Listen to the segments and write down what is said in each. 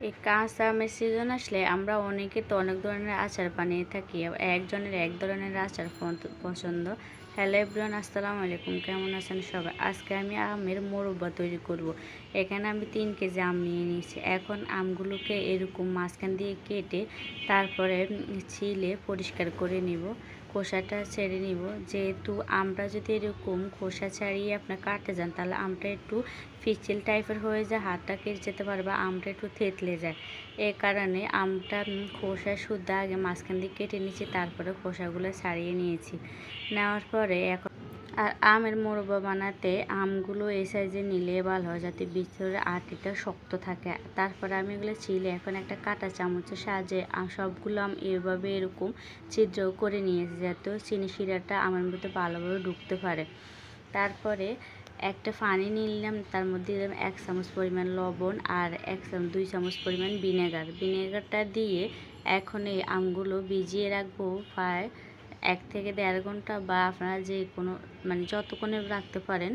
এই কাঁচা আমের সিজন আসলে আমরা অনেকে তো অনেক ধরনের আচার বানিয়ে থাকি। একজনের এক ধরনের আচার পছন্দ। হ্যালো এভরিওয়ান, আসসালামু আলাইকুম। কেমন আছেন সবাই? আজকে আমি আমের মোরব্বা তৈরি করব। এখানে আমি 3 কেজি আম নিয়ে নিয়েছি। এখন আমগুলোকে এরকম মাঝখান দিয়ে কেটে তারপরে ছিলে পরিষ্কার করে নিব, খোসাটা ছেড়ে নিব। যেহেতু আমরা যদি এরকম খোসা ছাড়িয়ে আপনার কাটতে যান তাহলে আমটা একটু পিচ্ছিল টাইপের হয়ে যায়, হাতটা কেটে যেতে পারে বা আমটা একটু থেতলে যায়। এ কারণে আমটা খোসা শুদ্ধ আগে মাঝখান দিয়ে কেটে নিয়েছি, তারপরে খোসাগুলো ছাড়িয়ে নিয়েছি। নেওয়ার পরে এখন আর আমের মোরব্বা বানাতে আমগুলো এই সাইজে নিলে ভালো হয়, যাতে ভিতরে আটিটা শক্ত থাকে। তারপরে আমি এগুলো ছিলে এখন একটা কাঁটা চামচের সাহায্যে সবগুলো আম এভাবে এরকম ছিদ্র করে নিয়েছি, যাতে চিনি শিরাটা আমের মধ্যে ভালোভাবে ঢুকতে পারে। তারপরে একটা পানি নিলাম, তার মধ্যে দিলাম 1 চামচ পরিমাণ লবণ আর 2 চামচ পরিমাণ ভিনেগারটা দিয়ে এখন এই আমগুলো ভিজিয়ে রাখবো প্রায় 1 থেকে 1.5 ঘন্টা, বা আপনারা যে কোনো যতক্ষণে রাখতে পারেন।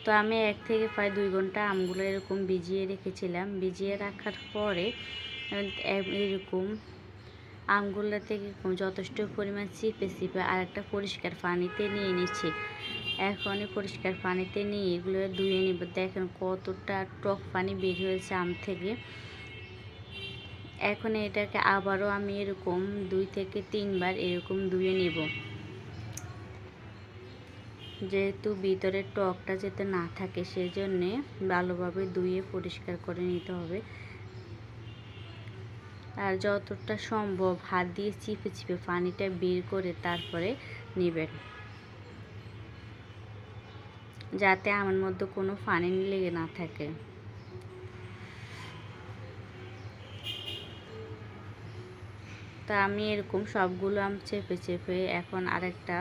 তো আমি 1 থেকে প্রায় 2 ঘন্টা আমগুলো এরকম ভিজিয়ে রেখেছিলাম। ভিজিয়ে রাখার পরে এরকম আমগুলো থেকে যথেষ্ট পরিমাণ চিপে আর একটা পরিষ্কার পানিতে নিয়ে নিচ্ছি। এখন পরিষ্কার পানিতে নিয়ে এগুলো ধুয়ে নিব। দেখেন কতটা টক পানি বের হয়েছে আম থেকে। এখন এটাকে আবারও আমি এরকম 2 থেকে 3 বার এরকম ধুয়ে নিব, যেহেতু ভিতরে টকটা যাতে না থাকে সেজন্যে ভালোভাবে ধুয়ে পরিষ্কার করে নিতে হবে। আর যতটা সম্ভব হাত দিয়ে চিপে পানিটা বের করে তারপরে নেবেন, যাতে আমের মধ্যে কোনো পানি লেগে না থাকে। তা আমি এরকম সবগুলো আম চেপে এখন আরেকটা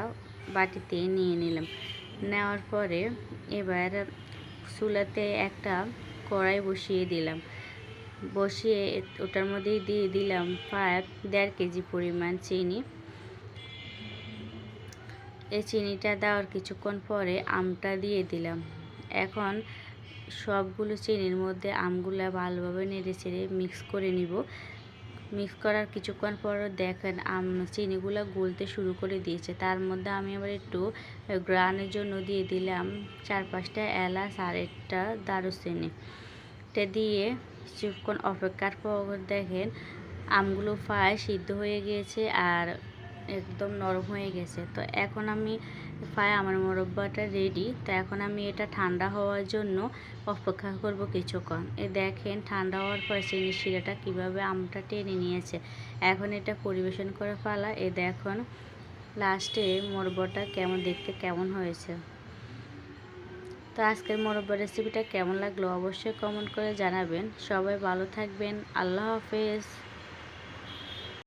বাটিতে নিয়ে নিলাম। নেওয়ার পরে এবার চুলাতে একটা কড়াই বসিয়ে দিলাম। বসিয়ে ওটার মধ্যে দিয়ে দিলাম প্রায় 1.5 কেজি পরিমাণ চিনি। এই চিনিটা দেওয়ার কিছুক্ষণ পরে আমটা দিয়ে দিলাম। এখন সবগুলো চিনির মধ্যে আমগুলো ভালোভাবে নেড়ে মিক্স করে নিব। মিক্স করার কিছুক্ষণ পর দেখেন চিনিগুলো গলতে শুরু করে দিয়েছে। তার মধ্যে আমি আবার একটু গ্রানের জন্য দিয়ে দিলাম 4-5টা এলাচ আর একটা দারুচিনি। এটা দিয়ে কিছুক্ষণ অপেক্ষার পর দেখেন আমগুলো প্রায় সিদ্ধ হয়ে গিয়েছে আর একদম নরম হয়ে গেছে। তো এখন আমি প্রায় আমার মোরব্বাটা রেডি। তো এখন আমি এটা ঠান্ডা হওয়ার জন্য অপেক্ষা করব কিছুক্ষণ। দেখেন ঠান্ডা হওয়ার পর চিনি শিরাটা কীভাবে আমটা টেনে নিয়েছে। এখন এটা পরিবেশন করে ফেলা। দেখুন লাস্টে মোরব্বাটা দেখতে কেমন হয়েছে। তো আজকের মোরব্বা রেসিপিটা কেমন লাগলো অবশ্যই কমেন্ট করে জানাবেন। সবাই ভালো থাকবেন। আল্লাহ হাফেজ।